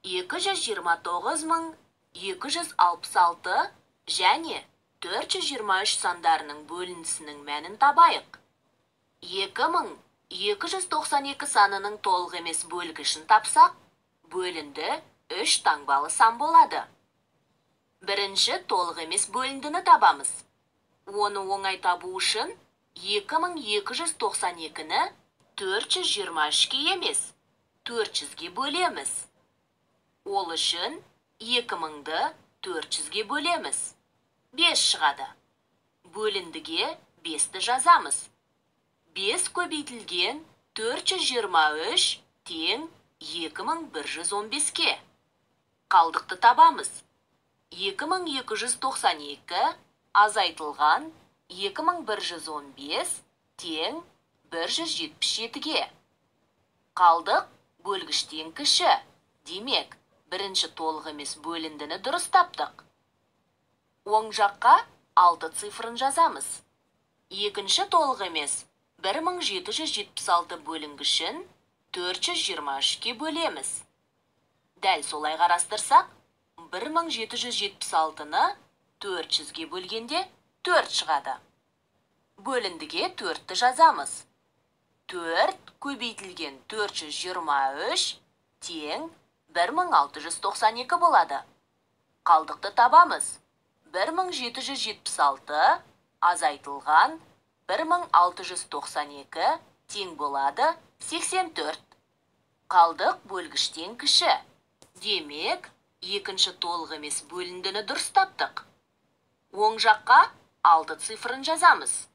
229.266 және 423 сандарының бөлінісінің мәнін табайық. 2292 санының толық емес бөлгішін тапсақ, бөлінді 3 таңбалы сан болады. Бірінші толық емес бөліндіні табамыз. Оны оңай табу үшін 2292-ні 423-ге емес, 400-ге бөлеміз. Ол үшін 2000-ді 400-ге бөлеміз. 5 шығады. Бөліндіге 5-ті жазамыз. 5 көбейтілген 423 тең 2115-ке. Қалдықты табамыз. 2292 азайтылған 2115 тең 177-ге. Қалдық бөлгіштен кіші. Демек, бірінші толық емес бөліндіні дұрыс таптық. Оң жаққа 6 цифрын жазамыз. Екінші толық емес 1776 бөлінгішін 423-ке бөлеміз. Дәл солай қарастырсақ, 1776-ны 400-ге бөлгенде 4 шығады. Бөліндіге 4-ті жазамыз. 4 көбейтілген 423 тең 1692 болады. Қалдықты табамыз. 1776 азайтылған 1692 тең болады 84. Қалдық бөлгіштен кіші. Демек, екінші толық емес бөліндіні дұрыс таптық. Оң жаққа 6 цифрын жазамыз.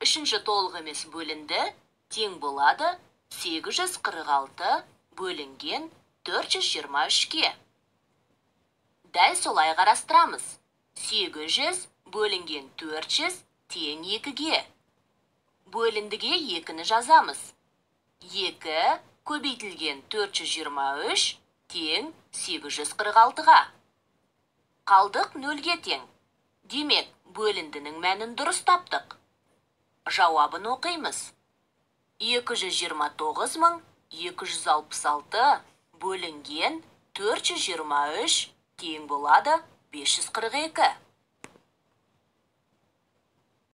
Үшінші толық емес бөлінді тең болады 846 бөлінген 423-ке. Дәл солай қарастырамыз. 800 бөлінген 400 тең 2-ге. Бөліндіге 2-ні жазамыз. 2 көбейтілген 423 тең 846-ға. Қалдық 0-ге тең. Демек, бөліндінің мәнін дұрыс таптық. Жауабын оқимыз. 229266 бөлінген 423 тең болады 542.